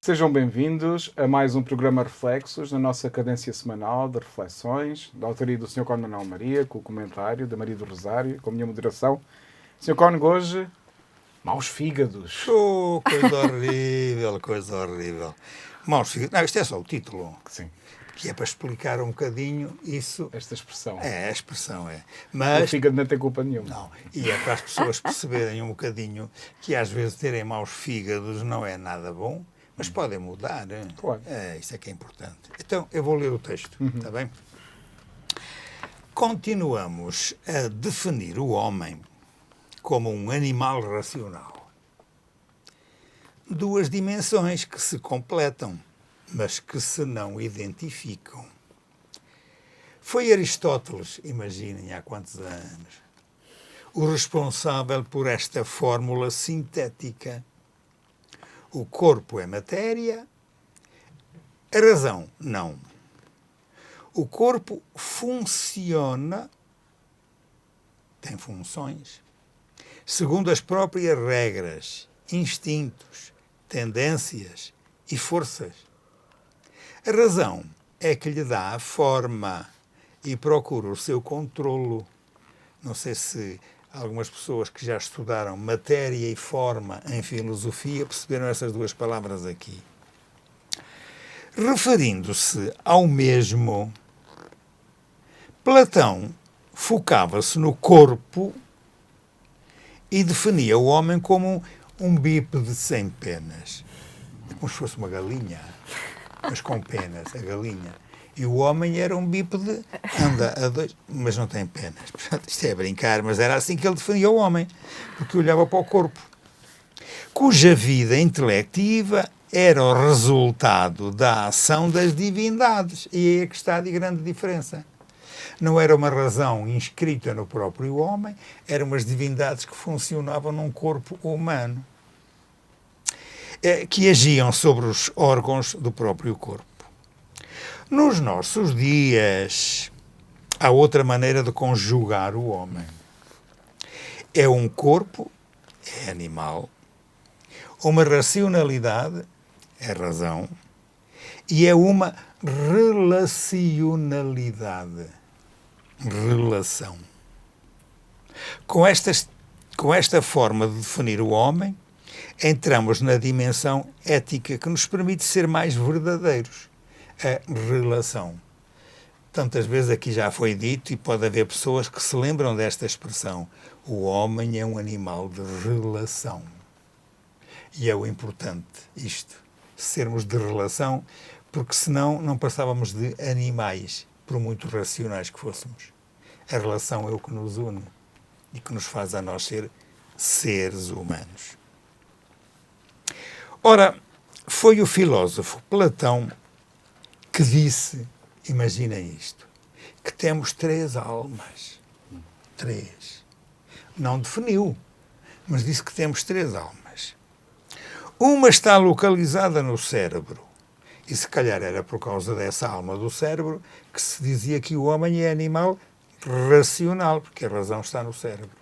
Sejam bem-vindos a mais um programa Reflexos, na nossa cadência semanal de reflexões, da autoria do Sr. Cónigo Manuel Maria, com o comentário da Maria do Rosário, com a minha moderação. Sr. Cónigo, hoje, maus fígados. Oh, coisa horrível, coisa horrível. Maus fígados. Não, isto é só o título. Sim. Que é para explicar um bocadinho isso. Esta expressão. É, a expressão é. O Mas, fígado não tem culpa nenhuma. não, e é para as pessoas perceberem um bocadinho que às vezes terem maus fígados não é nada bom, mas podem mudar. Hein? Claro. Isso é que é importante. Então, eu vou ler o texto, está bem? Continuamos a definir o homem como um animal racional. Duas dimensões que se completam, mas que se não identificam. Foi Aristóteles, imaginem há quantos anos, o responsável por esta fórmula sintética. O corpo é matéria, a razão não. O corpo funciona, tem funções, segundo as próprias regras, instintos, tendências e forças. A razão é que lhe dá a forma e procura o seu controlo. Não sei se algumas pessoas que já estudaram matéria e forma em filosofia perceberam essas duas palavras aqui. Referindo-se ao mesmo, Platão focava-se no corpo e definia o homem como um bípede sem penas. É como se fosse uma galinha, mas com penas, a galinha. E o homem era um bípede, anda a dois, mas não tem penas. Portanto, isto é brincar, mas era assim que ele definia o homem, porque olhava para o corpo, cuja vida intelectiva era o resultado da ação das divindades. E aí é que está a grande diferença. Não era uma razão inscrita no próprio homem, eram umas divindades que funcionavam num corpo humano, que agiam sobre os órgãos do próprio corpo. Nos nossos dias, há outra maneira de conjugar o homem. É um corpo, é animal, uma racionalidade, é razão, e é uma relacionalidade, relação. Com esta forma de definir o homem, entramos na dimensão ética que nos permite ser mais verdadeiros. A relação. Tantas vezes aqui já foi dito e pode haver pessoas que se lembram desta expressão. O homem é um animal de relação. E é o importante isto, sermos de relação, porque senão não passávamos de animais, por muito racionais que fôssemos. A relação é o que nos une e que nos faz a nós ser seres humanos. Ora, foi o filósofo Platão que disse, imaginem isto, que temos 3 almas. 3. Não definiu, mas disse que temos 3 almas. Uma está localizada no cérebro, e se calhar era por causa dessa alma do cérebro que se dizia que o homem é animal racional, porque a razão está no cérebro.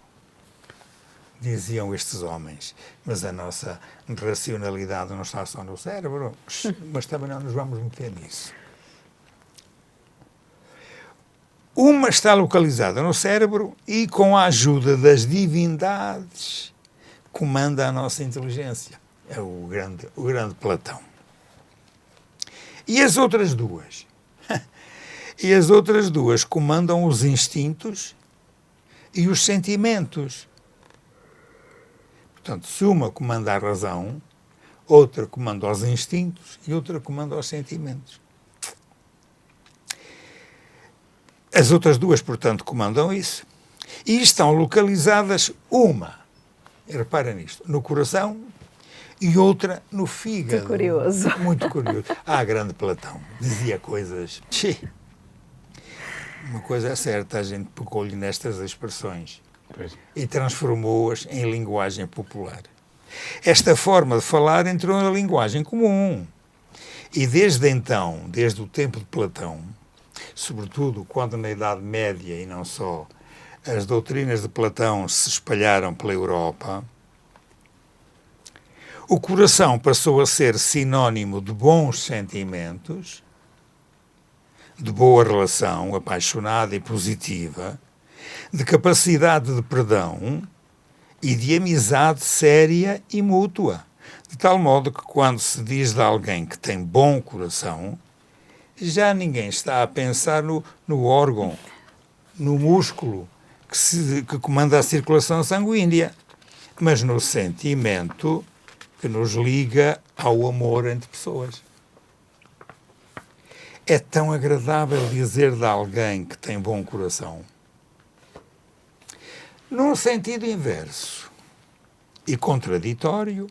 Diziam estes homens, mas a nossa racionalidade não está só no cérebro, mas também não nos vamos meter nisso. Uma está localizada no cérebro e, com a ajuda das divindades, comanda a nossa inteligência. É o grande Platão. E as outras duas? E as outras duas comandam os instintos e os sentimentos. Portanto, se uma comanda a razão, outra comanda os instintos e outra comanda os sentimentos. As outras duas, portanto, comandam isso. E estão localizadas, uma, repara nisto, no coração e outra no fígado. Muito curioso. Muito curioso. Grande Platão. Dizia coisas... Uma coisa é certa, a gente pegou-lhe nestas expressões e transformou-as em linguagem popular. Esta forma de falar entrou na linguagem comum. E desde então, desde o tempo de Platão, sobretudo quando na Idade Média e não só, as doutrinas de Platão se espalharam pela Europa, O coração passou a ser sinónimo de bons sentimentos, de boa relação apaixonada e positiva, de capacidade de perdão e de amizade séria e mútua. De tal modo que quando se diz de alguém que tem bom coração, já ninguém está a pensar no órgão, no músculo que comanda a circulação sanguínea, mas no sentimento que nos liga ao amor entre pessoas. É tão agradável dizer de alguém que tem bom coração. Num sentido inverso e contraditório,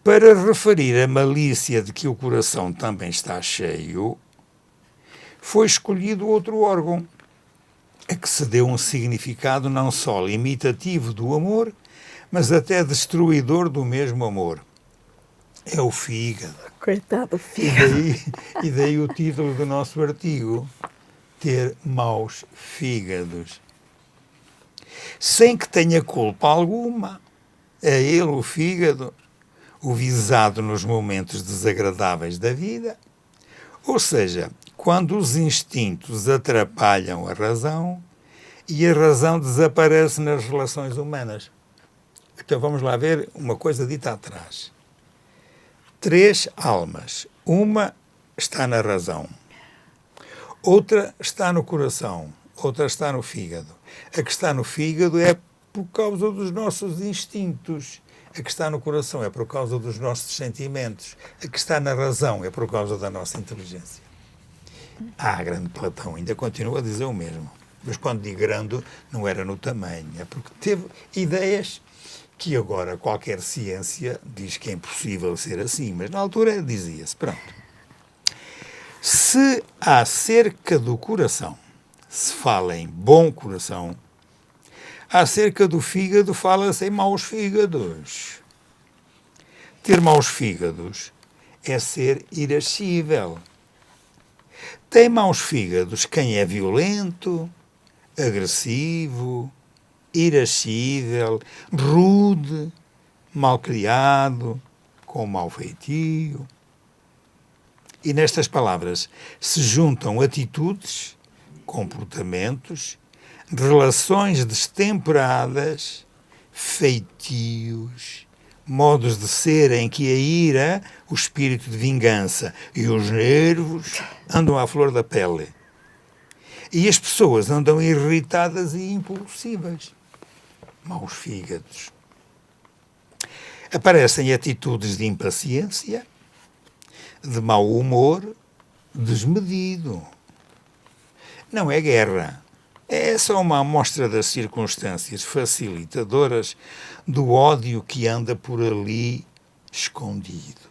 para referir a malícia de que o coração também está cheio, foi escolhido outro órgão, a que se deu um significado não só limitativo do amor, mas até destruidor do mesmo amor. É o fígado. Coitado do fígado. E daí o título do nosso artigo, ter maus fígados. Sem que tenha culpa alguma, é ele, o fígado, o visado nos momentos desagradáveis da vida, ou seja, quando os instintos atrapalham a razão e a razão desaparece nas relações humanas. Então vamos lá ver uma coisa dita atrás. 3 almas. Uma está na razão, outra está no coração, outra está no fígado. A que está no fígado é por causa dos nossos instintos. A que está no coração é por causa dos nossos sentimentos. A que está na razão é por causa da nossa inteligência. Grande Platão ainda continua a dizer o mesmo. Mas quando digo grande, não era no tamanho. É porque teve ideias que agora qualquer ciência diz que é impossível ser assim. Mas na altura dizia-se, pronto. Se acerca do coração se fala em bom coração, acerca do fígado fala-se em maus fígados. Ter maus fígados é ser irascível. Tem maus fígados quem é violento, agressivo, irascível, rude, malcriado, com mau feitio. E nestas palavras se juntam atitudes, comportamentos, relações destemperadas, feitios, modos de ser em que a ira, o espírito de vingança e os nervos andam à flor da pele. E as pessoas andam irritadas e impulsivas. Maus fígados. Aparecem atitudes de impaciência, de mau humor, desmedido. Não é guerra. É só uma amostra das circunstâncias facilitadoras do ódio que anda por ali escondido.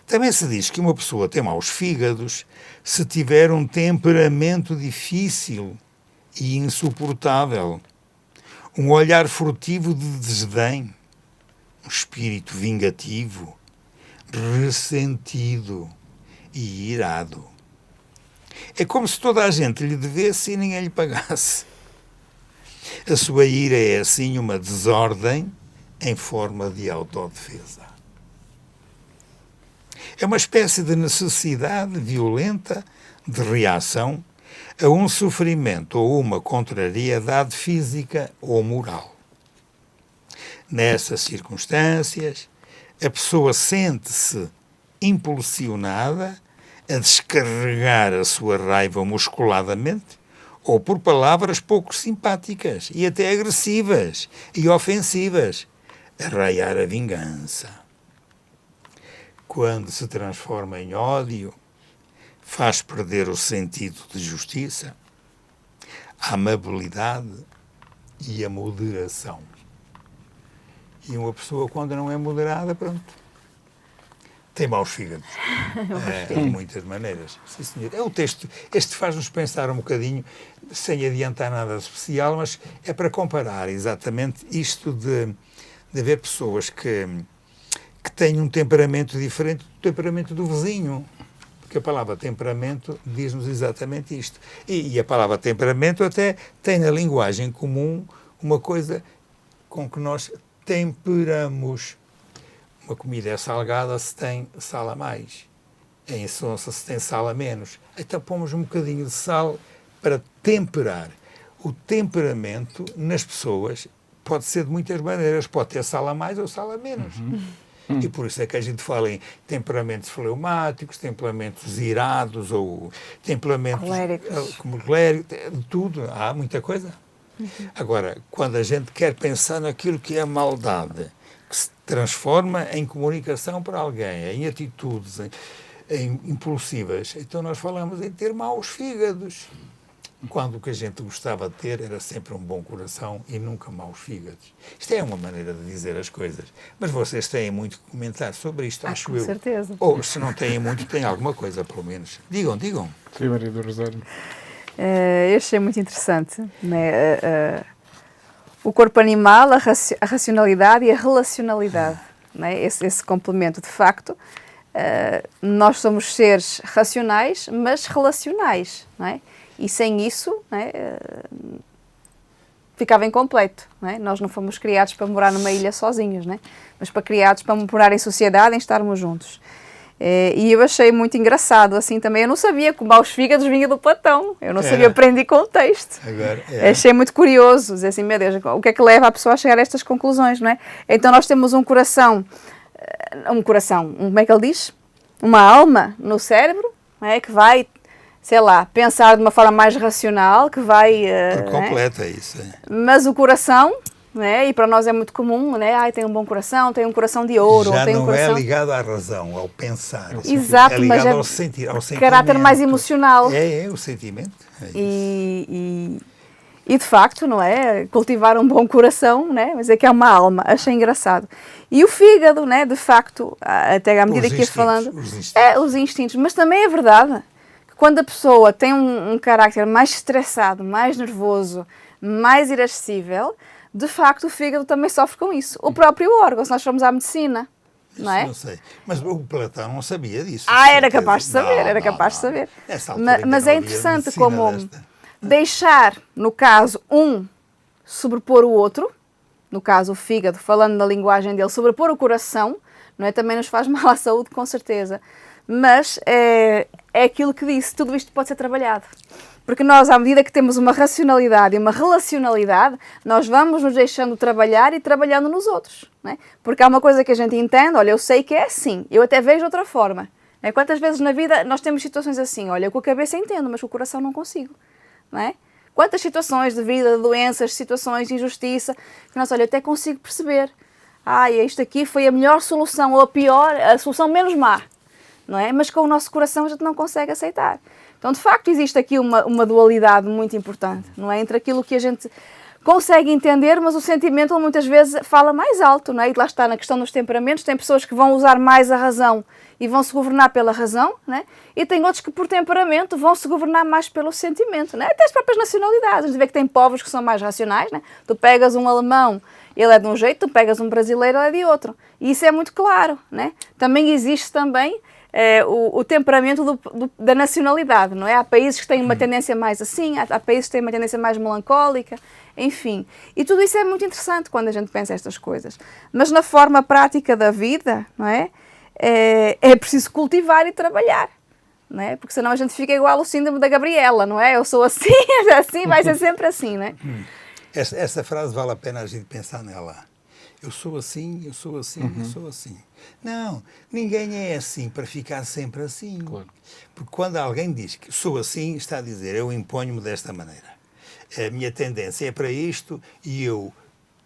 Também se diz que uma pessoa tem maus fígados se tiver um temperamento difícil e insuportável, um olhar furtivo de desdém, um espírito vingativo, ressentido e irado. É como se toda a gente lhe devesse e ninguém lhe pagasse. A sua ira é, assim, uma desordem em forma de autodefesa. É uma espécie de necessidade violenta de reação a um sofrimento ou uma contrariedade física ou moral. Nessas circunstâncias, a pessoa sente-se impulsionada a descarregar a sua raiva musculadamente ou por palavras pouco simpáticas e até agressivas e ofensivas, a raiar a vingança. Quando se transforma em ódio, faz perder o sentido de justiça, a amabilidade e a moderação. E uma pessoa, quando não é moderada, pronto, tem maus fígados. De muitas maneiras. Sim, senhor. É o texto. Este faz-nos pensar um bocadinho, sem adiantar nada de especial, mas é para comparar exatamente isto de haver pessoas que têm um temperamento diferente do temperamento do vizinho. Porque a palavra temperamento diz-nos exatamente isto. E a palavra temperamento até tem na linguagem comum uma coisa com que nós temperamos uma comida é salgada se tem sal a mais. Em sonsa se tem sal a menos. Então pomos um bocadinho de sal para temperar. O temperamento nas pessoas pode ser de muitas maneiras. Pode ter sal a mais ou sal a menos. E por isso é que a gente fala em temperamentos fleumáticos, temperamentos irados ou temperamentos coléricos, de tudo. Há muita coisa. Agora, quando a gente quer pensar naquilo que é maldade, que se transforma em comunicação para alguém, em atitudes em impulsivas, então nós falamos em ter maus fígados. Quando o que a gente gostava de ter era sempre um bom coração e nunca maus fígados. Isto é uma maneira de dizer as coisas. Mas vocês têm muito que comentar sobre isto, acho eu. Com certeza. Ou, se não têm muito, têm alguma coisa, pelo menos. Digam. Sim, Maria do Rosário. Eu achei muito interessante, né? O corpo animal, a racionalidade e a relacionalidade. Né? Esse complemento, de facto. Nós somos seres racionais, mas relacionais, não é? E sem isso, né, ficava incompleto. Né? Nós não fomos criados para morar numa ilha sozinhos, né? Mas criados para morar em sociedade, em estarmos juntos. E eu achei muito engraçado, assim, também. Eu não sabia que o maus fígados vinha do Platão. Eu não sabia, aprendi com o texto. Agora, achei muito curioso, dizer assim, meu Deus, o que é que leva a pessoa a chegar a estas conclusões, não é? Então nós temos um coração, como é que ele diz? Uma alma no cérebro, não é? Que vai, sei lá, pensar de uma forma mais racional, que vai... Por completo, é isso. Mas o coração, né? E para nós é muito comum, né? Ai, tem um bom coração, tem um coração de ouro. Já tem não um coração... é ligado à razão, ao pensar. Exato, é ligado mas é ao sentimento. Caráter mais emocional. É o sentimento. É e de facto, não é? Cultivar um bom coração, né? Mas é que é uma alma. Achei engraçado. E o fígado, né? De facto, até à medida que ia falando... Os instintos. Mas também é verdade que quando a pessoa tem um caráter mais estressado, mais nervoso, mais irascível, de facto o fígado também sofre com isso. O próprio órgão, se nós formos à medicina, não é? Não sei. Mas o Platão não sabia disso. Era capaz de saber, Mas é interessante como deixar, no caso, sobrepor o outro, no caso o fígado, falando na linguagem dele, sobrepor o coração, não é? Também nos faz mal à saúde, com certeza. Mas é aquilo que disse, tudo isto pode ser trabalhado. Porque nós, à medida que temos uma racionalidade e uma relacionalidade, nós vamos nos deixando trabalhar e trabalhando nos outros. Não é? Porque há uma coisa que a gente entende, olha, eu sei que é assim, eu até vejo de outra forma. Não é? Quantas vezes na vida nós temos situações assim, olha, eu com a cabeça entendo, mas com o coração não consigo. Não é? Quantas situações de vida, de doenças, situações de injustiça, que nós, olha, eu até consigo perceber. Isto aqui foi a melhor solução, ou a pior, a solução menos má. Não é? Mas com o nosso coração a gente não consegue aceitar. Então, de facto, existe aqui uma dualidade muito importante, não é? Entre aquilo que a gente consegue entender, mas o sentimento muitas vezes fala mais alto, não é? E lá está, na questão dos temperamentos, tem pessoas que vão usar mais a razão e vão se governar pela razão, não é? E tem outros que, por temperamento, vão se governar mais pelo sentimento, não é? Até as próprias nacionalidades. A gente vê que tem povos que são mais racionais, não é? Tu pegas um alemão, ele é de um jeito, tu pegas um brasileiro, ele é de outro. E isso é muito claro, não é? Também existe o temperamento da nacionalidade, não é? Há países que têm uma tendência mais assim, há países que têm uma tendência mais melancólica, enfim. E tudo isso é muito interessante quando a gente pensa estas coisas. Mas na forma prática da vida, não é? É preciso cultivar e trabalhar, não é? Porque senão a gente fica igual ao síndrome da Gabriela, não é? Eu sou assim, assim, vai ser sempre assim, não é? Essa frase vale a pena a gente pensar nela. Eu sou assim, eu sou assim, eu sou assim. Não, ninguém é assim para ficar sempre assim. Claro. Porque quando alguém diz que sou assim, está a dizer, eu imponho-me desta maneira. A minha tendência é para isto e eu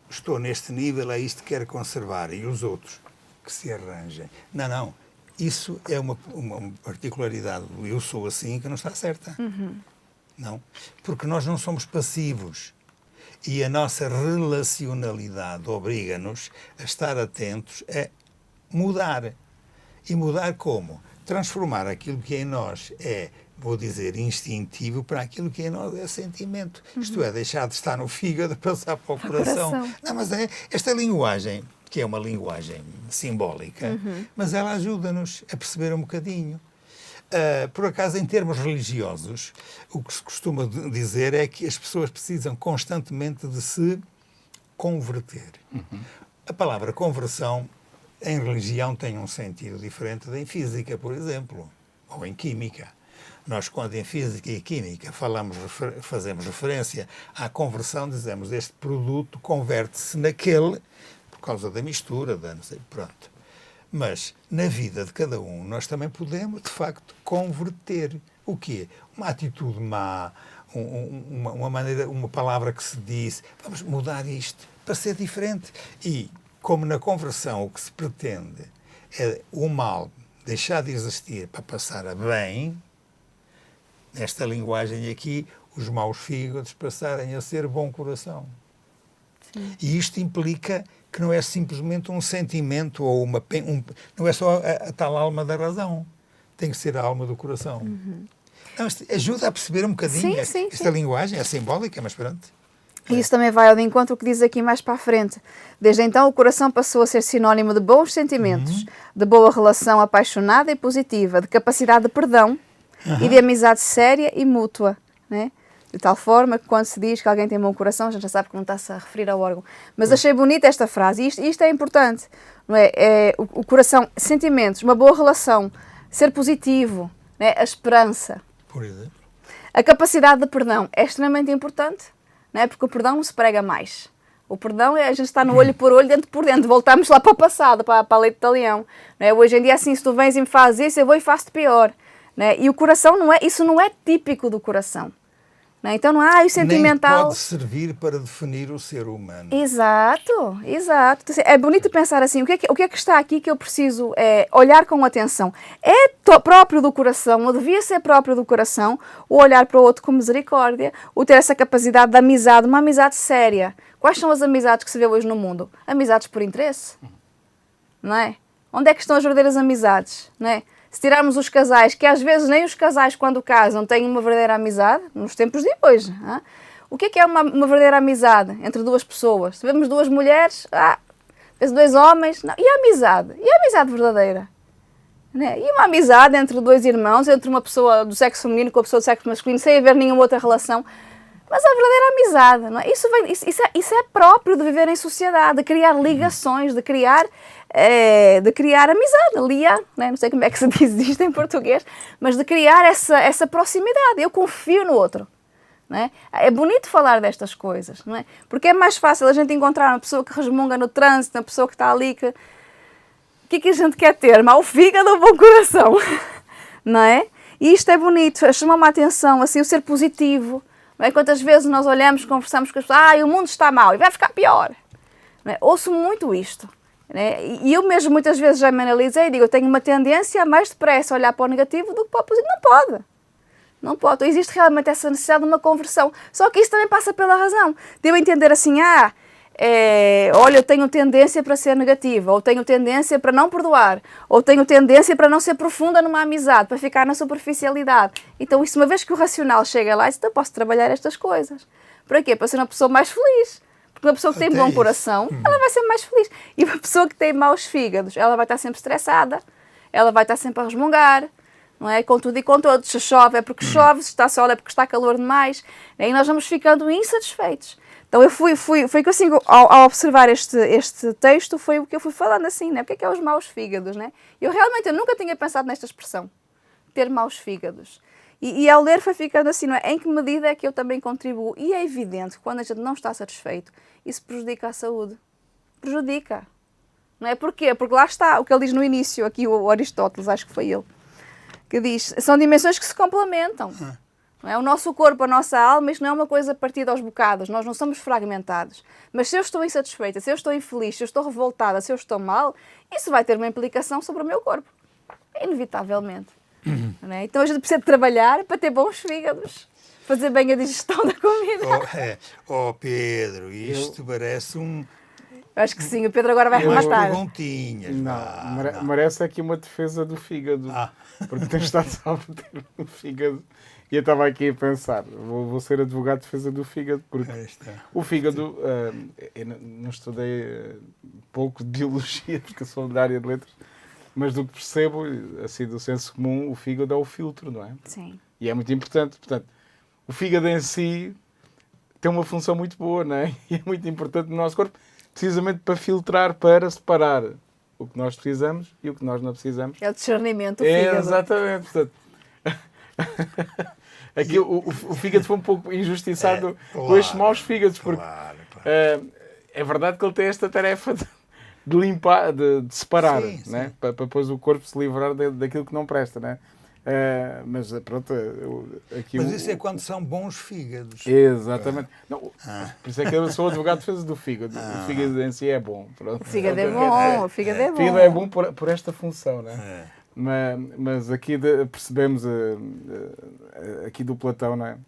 estou neste nível, é isto que quero conservar. E os outros que se arranjem. Não. Isso é uma particularidade do eu sou assim que não está certa. Não. Porque nós não somos passivos. E a nossa relacionalidade obriga-nos a estar atentos a mudar. E mudar como? Transformar aquilo que em nós é, vou dizer, instintivo para aquilo que em nós é sentimento. Isto é, deixar de estar no fígado para passar para o coração. Não, mas esta linguagem, que é uma linguagem simbólica, mas ela ajuda-nos a perceber um bocadinho. Por acaso, em termos religiosos, o que se costuma dizer é que as pessoas precisam constantemente de se converter. A palavra conversão em religião tem um sentido diferente da em física, por exemplo, ou em química. Nós, quando em física e química fazemos referência à conversão, dizemos este produto converte-se naquele por causa da mistura, não sei, pronto. Mas na vida de cada um nós também podemos, de facto, converter o quê? Uma atitude má, uma maneira, uma palavra que se diz, vamos mudar isto para ser diferente. E como na conversão o que se pretende é o mal deixar de existir para passar a bem, nesta linguagem aqui, os maus fígados passarem a ser bom coração. Sim. E isto implica que não é simplesmente um sentimento ou não é só a tal alma da razão. Tem que ser a alma do coração. Uhum. Não, ajuda a perceber um bocadinho esta linguagem, é simbólica, mas pronto. E isso também vai ao de encontro ao que diz aqui mais para a frente. Desde então, o coração passou a ser sinónimo de bons sentimentos, de boa relação apaixonada e positiva, de capacidade de perdão, e de amizade séria e mútua, né? De tal forma que quando se diz que alguém tem bom coração, a gente já sabe que não está-se a referir ao órgão. Mas achei bonita esta frase, e isto é importante, não é? O coração, sentimentos, uma boa relação, ser positivo, né? A esperança. Por exemplo. A capacidade de perdão é extremamente importante, não é? Porque o perdão não se prega mais. O perdão é a gente estar no olho por olho, dentro por dentro. Voltamos lá para o passado, para a lei de leão. Não é? Hoje em dia, assim, se tu vens e me fazes isso, eu vou e faço-te pior. Né? E o coração isso não é típico do coração. Né? Então não há o sentimental. Nem pode servir para definir o ser humano. Exato. É bonito pensar assim, o que é que está aqui que eu preciso olhar com atenção? É próprio do coração, ou devia ser próprio do coração, o olhar para o outro com misericórdia, o ter essa capacidade de amizade, uma amizade séria. Quais são as amizades que se vê hoje no mundo? Amizades por interesse? Não é? Onde é que estão as verdadeiras amizades? Não é? Se tirarmos os casais, que às vezes nem os casais quando casam têm uma verdadeira amizade, nos tempos de hoje. Hein? O que é uma verdadeira amizade entre duas pessoas? Se vemos duas mulheres, dois homens, não. E a amizade? E a amizade verdadeira? Né? E uma amizade entre dois irmãos, entre uma pessoa do sexo feminino com a pessoa do sexo masculino, sem haver nenhuma outra relação. Mas a verdadeira amizade, não é? Isso é próprio de viver em sociedade, de criar ligações, de criar amizade, né? Não sei como é que se diz isto em português, mas de criar essa proximidade. Eu confio no outro. Não é? É bonito falar destas coisas, não é? Porque é mais fácil a gente encontrar uma pessoa que resmunga no trânsito, uma pessoa que está ali, o que é que a gente quer ter? Mau fígado ou bom coração? Não é? E isto é bonito, chama-me a atenção, assim, o ser positivo. Não é? Quantas vezes nós olhamos, conversamos com as pessoas, o mundo está mau e vai ficar pior. Não é? Ouço muito isto. Né? E eu mesmo muitas vezes já me analisei e digo, eu tenho uma tendência a mais depressa olhar para o negativo do que para o positivo. Não pode. Então, existe realmente essa necessidade de uma conversão. Só que isso também passa pela razão. De eu entender assim, olha, eu tenho tendência para ser negativa, ou tenho tendência para não perdoar, ou tenho tendência para não ser profunda numa amizade, para ficar na superficialidade. Então, isso, uma vez que o racional chega lá, eu posso trabalhar estas coisas. Para quê? Para ser uma pessoa mais feliz. Porque uma pessoa que tem bom coração, ela vai ser mais feliz. E uma pessoa que tem maus fígados, ela vai estar sempre estressada, ela vai estar sempre a resmungar, não é? Com tudo e com todos. Se chove é porque chove, se está sol é porque está calor demais. E nós vamos ficando insatisfeitos. Então eu foi que assim, ao observar este texto, foi o que eu fui falando assim, né? O que é os maus fígados, né? Eu nunca tinha pensado nesta expressão, ter maus fígados. E ao ler foi ficando assim, não é? Em que medida é que eu também contribuo? E é evidente que quando a gente não está satisfeito, isso prejudica a saúde. Prejudica. Não é? Porquê? Porque lá está o que ele diz no início, aqui o Aristóteles, acho que foi ele, que diz, são dimensões que se complementam. Não é? O nosso corpo, a nossa alma, isto não é uma coisa partida aos bocados, nós não somos fragmentados. Mas se eu estou insatisfeita, se eu estou infeliz, se eu estou revoltada, se eu estou mal, isso vai ter uma implicação sobre o meu corpo. Inevitavelmente. Não é? Então a gente precisa de trabalhar para ter bons fígados, fazer bem a digestão da comida. Pedro, isto parece um... Acho que sim, o Pedro agora vai rematar. Perguntinhas. Não, merece aqui uma defesa do fígado. Porque tens estado só a bater no fígado. E eu estava aqui a pensar, vou ser advogado de defesa do fígado, porque o fígado, eu não estudei pouco de biologia, porque eu sou da área de letras, mas do que percebo, assim, do senso comum, o fígado é o filtro, não é? Sim. E é muito importante. Portanto, o fígado em si tem uma função muito boa, não é? E é muito importante no nosso corpo, precisamente para filtrar, para separar o que nós precisamos e o que nós não precisamos. É o discernimento do fígado. Exatamente. Portanto, aqui o fígado foi um pouco injustiçado com estes maus fígados, porque é verdade que ele tem esta tarefa de limpar, de separar, sim, né? sim. Para depois o corpo se livrar daquilo que não presta, né? Mas pronto, aqui mas isso é quando são bons fígados. Exatamente. Não, por isso é que eu sou advogado de defesa do fígado. O fígado em si é bom. Pronto. O fígado é bom, o fígado é bom. O fígado é bom por esta função, né? Mas aqui percebemos aqui do Platão, não é?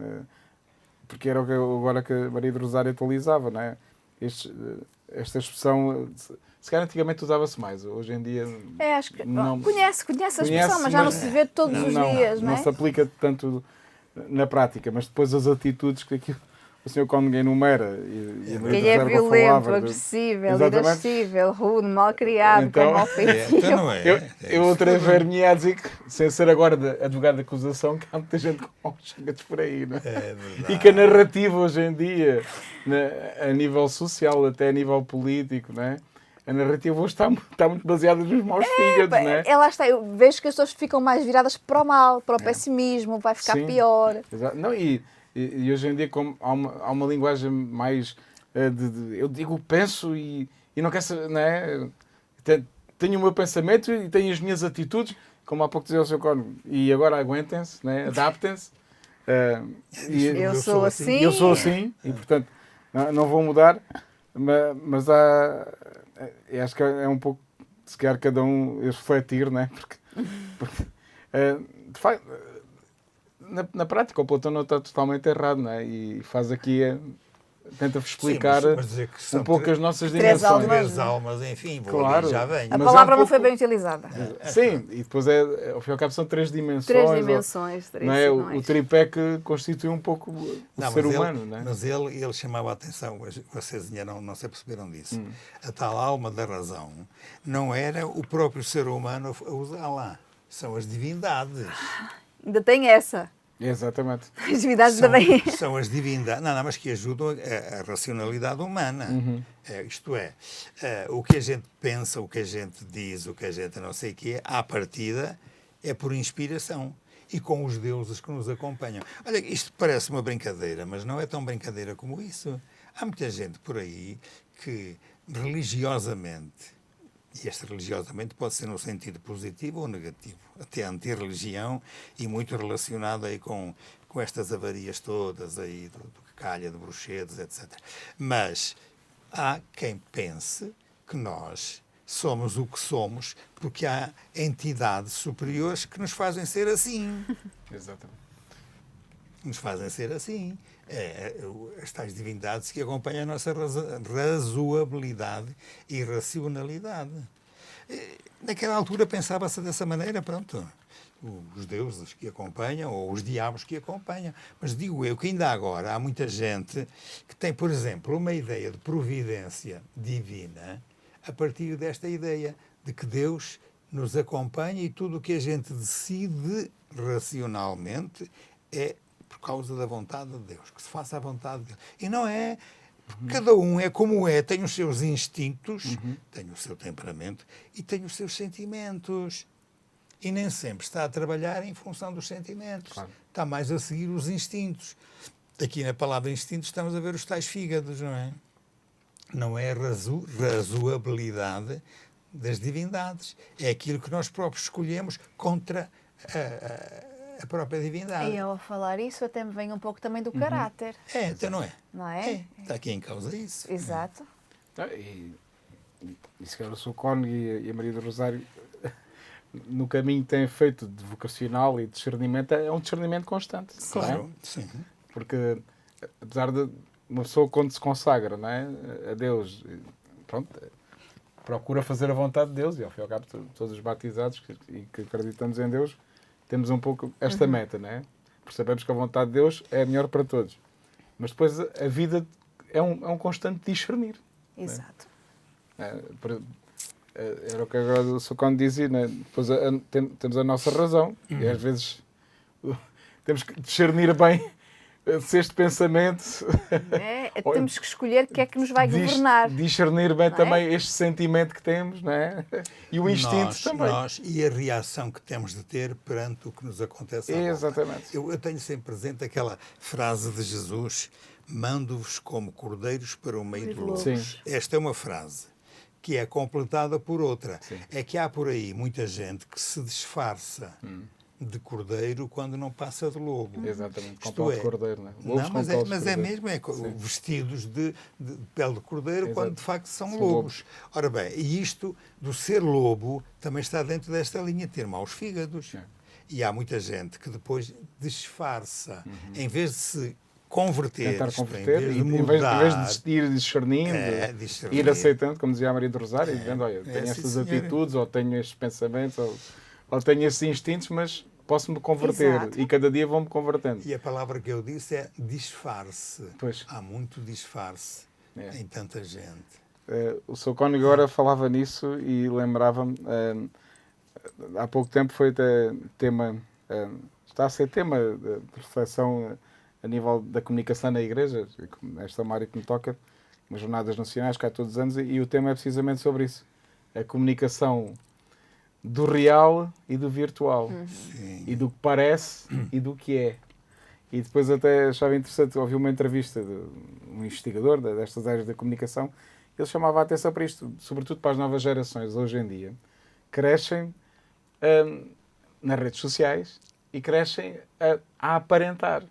Porque era agora que a Maria do Rosário atualizava, não é? Esta expressão, se calhar antigamente usava-se mais, hoje em dia acho que conhece a expressão, mas já não se vê todos os dias, não é? Não se aplica tanto na prática, mas depois as atitudes que aqui o Sr. Cónigo enumera. Quem é violento, agressivo, irascível, rude, mal-criado, então, mal-feitio. Eu outra vez ver-me a dizer que, sem ser agora advogado de acusação, que há muita gente com chegados por aí, não é? E que a narrativa hoje em dia, a nível social, até a nível político, não é? A narrativa hoje está muito baseada nos maus fígados, não é? Lá está, eu vejo que as pessoas ficam mais viradas para o mal, para o pessimismo, vai ficar pior. Exato. Não, e hoje em dia como há uma linguagem mais eu digo, penso e não quero saber, não é? Tenho o meu pensamento e tenho as minhas atitudes, como há pouco dizia o Sr. Cónigo, e agora aguentem-se, né? Adaptem-se. Eu sou assim. Eu sou assim e, portanto, não vou mudar, mas acho que é um pouco, se calhar, cada um refletir, né? Porque de facto, na prática, o Platão não está totalmente errado, não é? E faz aqui, tenta explicar um pouco as nossas dimensões. Três almas, enfim, claro, já venho. A palavra não foi bem utilizada. Sim, e depois, ao fim e ao cabo, são três dimensões. Três dimensões. Não é? O tripé que constitui um pouco o ser humano, não é? Mas ele chamava a atenção, vocês ainda não se aperceberam disso. A tal alma da razão não era o próprio ser humano a usá-la, são as divindades. Ainda tem essa. Exatamente. As divindades também. São as divindades, mas que ajudam a racionalidade humana. Isto é, o que a gente pensa, o que a gente diz, o que a gente não sei o quê, à partida, é por inspiração. E com os deuses que nos acompanham. Olha, isto parece uma brincadeira, mas não é tão brincadeira como isso. Há muita gente por aí que religiosamente, e este religiosamente pode ser no sentido positivo ou negativo, até anti-religião e muito relacionado aí com estas avarias todas aí do que calha, de bruxedos, etc. Mas há quem pense que nós somos o que somos porque há entidades superiores que nos fazem ser assim. Exatamente. Nos fazem ser assim. As tais divindades que acompanham a nossa razoabilidade e racionalidade. Naquela altura pensava-se dessa maneira, pronto, os deuses que acompanham ou os diabos que acompanham. Mas digo eu que ainda agora há muita gente que tem, por exemplo, uma ideia de providência divina a partir desta ideia de que Deus nos acompanha e tudo o que a gente decide racionalmente é por causa da vontade de Deus, que se faça a vontade de Deus. E não é, porque cada um é como é, tem os seus instintos, tem o seu temperamento e tem os seus sentimentos. E nem sempre está a trabalhar em função dos sentimentos. Claro. Está mais a seguir os instintos. Aqui na palavra instintos estamos a ver os tais fígados, não é? Não é a razoabilidade das divindades. É aquilo que nós próprios escolhemos contra a própria divindade. E ao falar isso, até me vem um pouco também do caráter. Então não é? Não é? Está aqui em causa isso. Exato. E se calhar o Sr. Cónigo e a Maria do Rosário, no caminho que têm feito de vocacional e de discernimento, é um discernimento constante. Claro, não é? Sim. Porque, apesar de uma pessoa, quando se consagra, não é, a Deus, pronto, procura fazer a vontade de Deus, e ao fim e ao cabo, todos os batizados e que acreditamos em Deus, temos um pouco esta meta, não é? Porque sabemos que a vontade de Deus é a melhor para todos. Mas depois a vida é um constante discernir. Exato. Era o que agora o Sr. Cónigo dizia, né? Depois temos a nossa razão e às vezes temos que discernir bem se este pensamento... Temos que escolher o que é que nos vai governar. Discernir bem também este sentimento que temos, não é? E o instinto também. E a reação que temos de ter perante o que nos acontece à volta. Exatamente. Eu tenho sempre presente aquela frase de Jesus: mando-vos como cordeiros para o meio de lobos. Sim. Esta é uma frase que é completada por outra. Sim. É que há por aí muita gente que se disfarça de cordeiro quando não passa de lobo. Exatamente, com pele de cordeiro. Não, mas é mesmo, vestidos de pele de cordeiro. Exato. Quando de facto são lobos. Ora bem, e isto do ser lobo também está dentro desta linha de ter maus fígados. E há muita gente que depois disfarça, em vez de se converter, tentar converter, em vez de ir discernindo, ir aceitando, como dizia a Maria do Rosário, dizendo, olha, tenho estas atitudes, ou tenho estes pensamentos, ou tenho estes instintos, mas posso-me converter. Exato. E cada dia vou-me convertendo. E a palavra que eu disse é disfarce. Pois. Há muito disfarce em tanta gente. O Sr. Cónigo agora falava nisso e lembrava-me, há pouco tempo foi até tema, está a ser tema de reflexão a nível da comunicação na Igreja, esta área que me toca, nas Jornadas Nacionais, que há todos os anos, e o tema é precisamente sobre isso. A comunicação do real e do virtual. E do que parece e do que é. E depois até achava interessante, ouvi uma entrevista de um investigador destas áreas da comunicação, ele chamava a atenção para isto, sobretudo para as novas gerações, hoje em dia, crescem nas redes sociais e crescem a aparentar.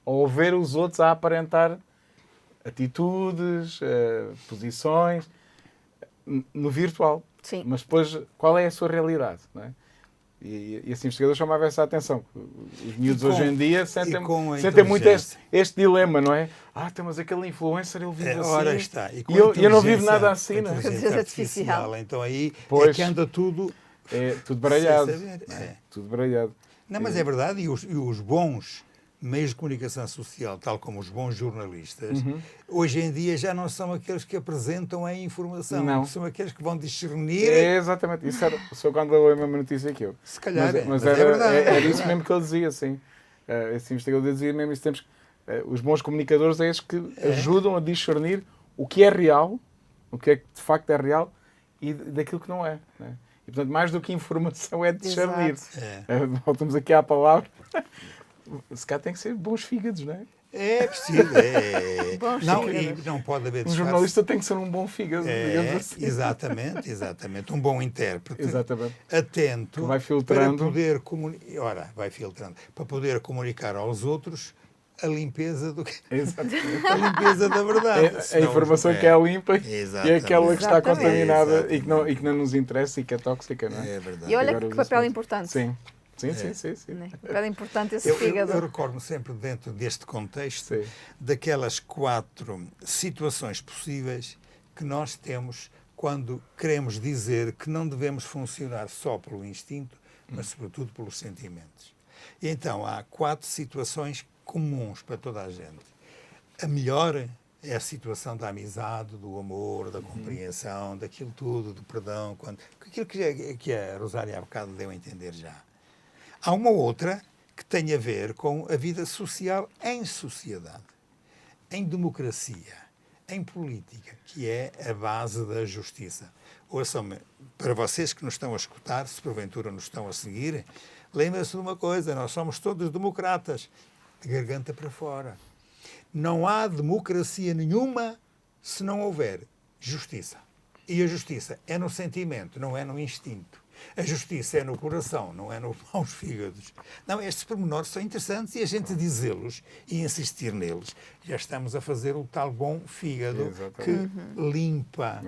Ou ver os outros a aparentar atitudes, posições, no virtual. Sim. Mas depois, qual é a sua realidade? Não é? E esse investigador chamava essa atenção. Os miúdos hoje em dia sentem muito este dilema, não é? Temos aquele influencer, ele vive assim. Ora está. E eu não vivo nada assim, não é? Inteligência artificial. Então aí que anda tudo... tudo baralhado. Tudo baralhado. Não, mas é verdade. E os bons meios de comunicação social, tal como os bons jornalistas, hoje em dia já não são aqueles que apresentam a informação, não. São aqueles que vão discernir... exatamente. Isso era o Sr. quando leu a mesma notícia que eu. Se calhar, mas era verdade. Era isso mesmo que ele dizia, assim. Esse investigador dizia mesmo isso. Temos os bons comunicadores é esses que ajudam a discernir o que é real, o que é que de facto é real, e daquilo que não é. Né? E, portanto, mais do que informação é discernir. Voltamos aqui à palavra... Se calhar tem que ser bons fígados, não é? É preciso, não pode haver disfarce. Um jornalista tem que ser um bom fígado, digamos assim. Exatamente. Um bom intérprete. Exatamente. Atento. Que vai filtrando. Para poder para poder comunicar aos outros a limpeza a limpeza da verdade. A informação que é limpa e aquela que está contaminada e que não nos interessa e que é tóxica, não é? É verdade. E olha que papel importante. Sim. Sim. É importante esse fígado. Eu recordo sempre, dentro deste contexto, daquelas 4 situações possíveis que nós temos quando queremos dizer que não devemos funcionar só pelo instinto, mas sobretudo pelos sentimentos. E então há 4 situações comuns para toda a gente. A melhor é a situação da amizade, do amor, da compreensão, daquilo tudo, do perdão, aquilo que a Rosária há bocado deu a entender já. Há uma outra que tem a ver com a vida social em sociedade, em democracia, em política, que é a base da justiça. Ouçam-me, para vocês que nos estão a escutar, se porventura nos estão a seguir, lembrem-se de uma coisa, nós somos todos democratas, de garganta para fora. Não há democracia nenhuma se não houver justiça. E a justiça é no sentimento, não é no instinto. A justiça é no coração, não é nos fígados. Não, estes pormenores são interessantes e a gente dizê-los e insistir neles. Já estamos a fazer o tal bom fígado que limpa,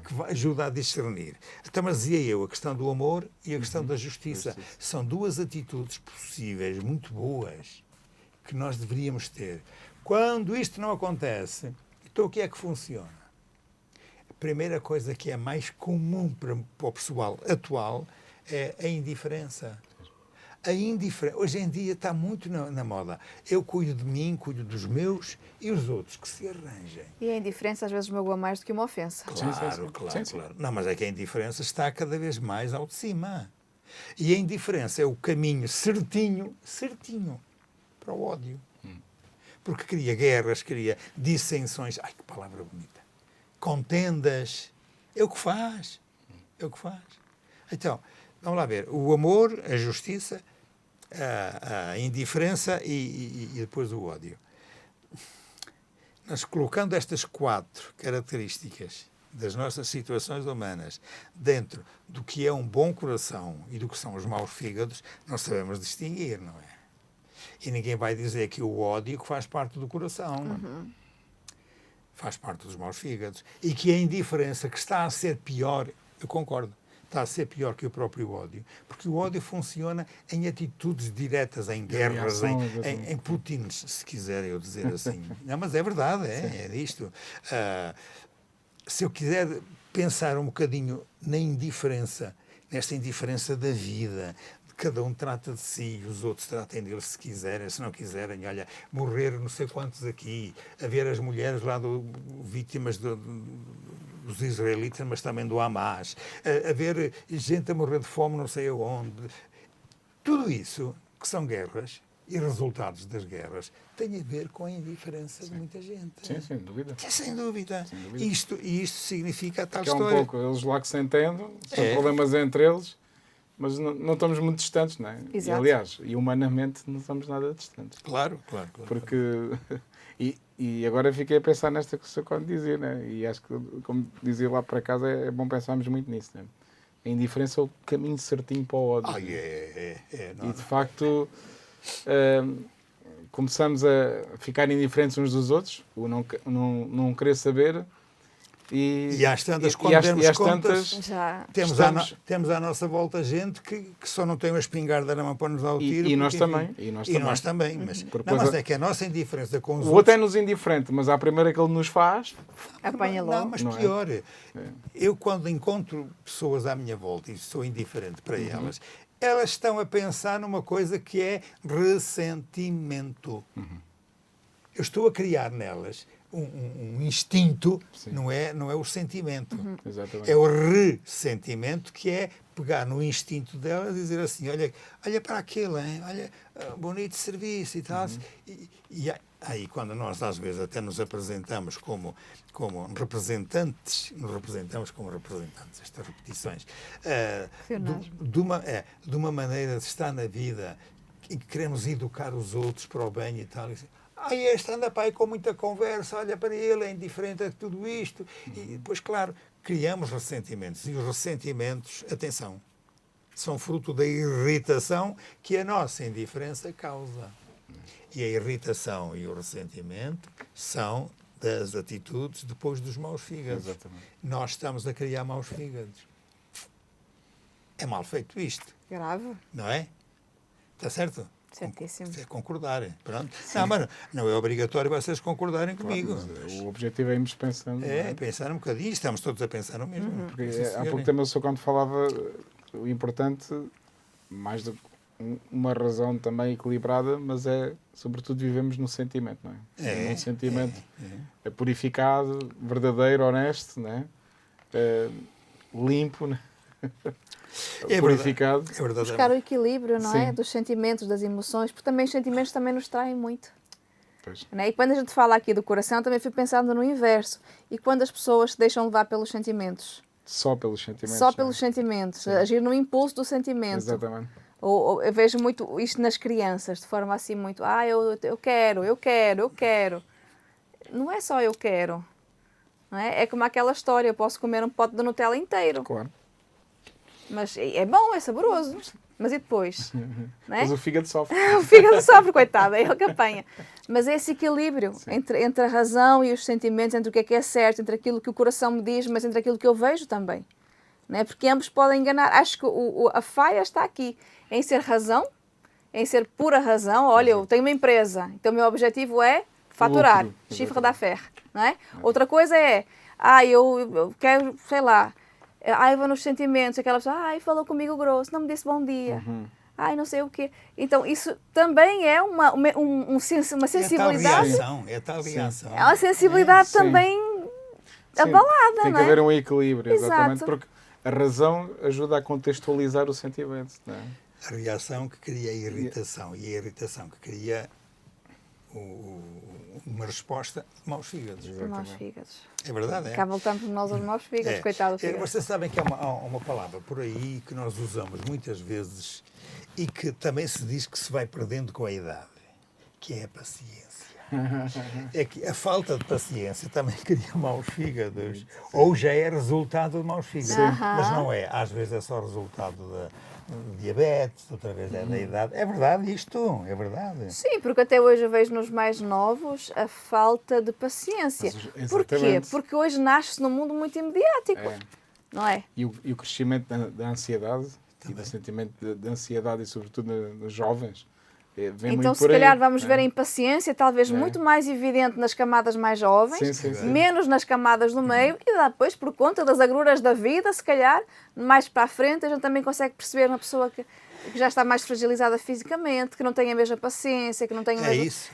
que ajuda a discernir. Então, mas dizia eu, a questão do amor e a questão da justiça. São 2 atitudes possíveis, muito boas, que nós deveríamos ter. Quando isto não acontece, então o que é que funciona? A primeira coisa que é mais comum para o pessoal atual é a indiferença. Hoje em dia está muito na moda. Eu cuido de mim, cuido dos meus e os outros que se arranjem. E a indiferença às vezes magoa mais do que uma ofensa. Claro. Não, mas é que a indiferença está cada vez mais ao de cima. E a indiferença é o caminho certinho para o ódio. porque cria guerras, cria dissensões. Ai, que palavra bonita. Contendas. É o que faz. É o que faz. Então, vamos lá ver. O amor, a justiça, a indiferença e depois o ódio. Nós colocando estas 4 características das nossas situações humanas dentro do que é um bom coração e do que são os maus fígados, nós sabemos distinguir, não é? E ninguém vai dizer que o ódio que faz parte do coração, não? Faz parte dos maus fígados. E que a indiferença, que está a ser pior, eu concordo, está a ser pior que o próprio ódio, porque o ódio funciona em atitudes diretas, em guerras, em Putins, se quiser eu dizer assim. Não, mas é verdade, é disto. Se eu quiser pensar um bocadinho na indiferença, nesta indiferença da vida, cada um trata de si, os outros tratem deles se quiserem, se não quiserem, olha, morrer não sei quantos aqui, a ver as mulheres lá vítimas dos israelitas, mas também do Hamas, a ver gente a morrer de fome não sei aonde. Tudo isso, que são guerras e resultados das guerras, tem a ver com a indiferença de muita gente. Sim, sem dúvida. Sem dúvida. Isto significa a tal que história. É um pouco, eles lá que se entendem, são problemas entre eles, mas não estamos muito distantes, não é? Exato. E, aliás, e humanamente não estamos nada distantes. Claro. Porque... E agora fiquei a pensar nesta que o Sr. Conde dizia, né? E acho que, como dizia lá para casa, é bom pensarmos muito nisso, né? A indiferença é o caminho certinho para o ódio. E de facto, começamos a ficar indiferentes uns dos outros, o não querer saber. E às tantas, quando dermos contas, temos à nossa volta gente que só não tem uma espingarda na mão para nos dar o tiro. E nós também. Mas é que a nossa indiferença com os outros... O outro é-nos indiferente, mas à primeira que ele nos faz... Apanha logo. Não, mas pior. Eu, quando encontro pessoas à minha volta e sou indiferente para elas estão a pensar numa coisa que é ressentimento. Eu estou a criar nelas um instinto, não é o sentimento. É o ressentimento, que é pegar no instinto delas e dizer assim, olha para aquele, hein? Olha, bonito serviço e tal. E aí, quando nós às vezes até nos apresentamos como representantes, estas repetições, de uma maneira de estar na vida, em que queremos educar os outros para o bem e tal, este anda para aí com muita conversa, olha para ele, é indiferente a tudo isto. E depois, claro, criamos ressentimentos. E os ressentimentos, atenção, são fruto da irritação que a nossa indiferença causa. E a irritação e o ressentimento são das atitudes depois dos maus fígados. Exatamente. Nós estamos a criar maus fígados. É mal feito isto. Grave. Não é? Está certo? Certíssimo. É concordar. Pronto. Não, mas não é obrigatório vocês concordarem comigo. O objetivo é irmos pensando. Pensar um bocadinho. Estamos todos a pensar o mesmo. Porque há pouco tempo o Sr. Conde falava o importante, mais de uma razão também equilibrada, mas é, sobretudo, vivemos no sentimento, não é? Um sentimento purificado, verdadeiro, honesto, não é? Limpo, não é? Purificado. É verdade. Buscar o equilíbrio, não é? Dos sentimentos, das emoções, porque também os sentimentos também nos traem muito. Não é? E quando a gente fala aqui do coração, também fui pensando no inverso. E quando as pessoas se deixam levar pelos sentimentos? Só pelos sentimentos. Só pelos sentimentos. Agir no impulso do sentimento. Exatamente. Ou eu vejo muito isto nas crianças, de forma assim muito, eu quero. Não é só eu quero. Não é? É como aquela história, eu posso comer um pote de Nutella inteiro. Claro. Mas é bom, é saboroso. Mas e depois? Não é? Mas o fígado sofre. O fígado sofre, coitado, é ele que apanha. Mas é esse equilíbrio entre a razão e os sentimentos, entre o que é certo, entre aquilo que o coração me diz, mas entre aquilo que eu vejo também. Não é? Porque ambos podem enganar. Acho que a falha está aqui, em ser razão, em ser pura razão. Olha, eu tenho uma empresa, então o meu objetivo é faturar, chifre d'affaires. Não é? Outra coisa é, eu quero, sei lá, eu vou nos sentimentos, aquela pessoa, falou comigo grosso, não me disse bom dia. Não sei o quê. Então, isso também é uma sensibilidade. É a tal reação. É uma sensibilidade também abalada, tem não que é? haver um equilíbrio, exatamente, Exato. porque a razão ajuda a contextualizar o sentimento, não é? A reação que cria a irritação e a irritação que cria uma resposta de maus fígados. Maus fígados. É verdade, é? Cá voltamos nós aos maus fígados, coitado do fígado. Vocês sabem que há uma palavra por aí que nós usamos muitas vezes e que também se diz que se vai perdendo com a idade, que é a paciência. É que a falta de paciência também cria maus fígados. Ou já é resultado de maus fígados. Mas não é. Às vezes é só resultado de diabetes, outra vez é da idade. É verdade isto, é verdade. Sim, porque até hoje eu vejo nos mais novos a falta de paciência. Porquê? Porque hoje nasce num mundo muito imediático, não é? E o crescimento da ansiedade também. E do sentimento de ansiedade e sobretudo nos jovens. Então, se calhar, vamos ver a impaciência, talvez muito mais evidente nas camadas mais jovens, menos nas camadas do meio, e depois, por conta das agruras da vida, se calhar, mais para a frente, a gente também consegue perceber uma pessoa que já está mais fragilizada fisicamente, que não tem a mesma paciência, que não tem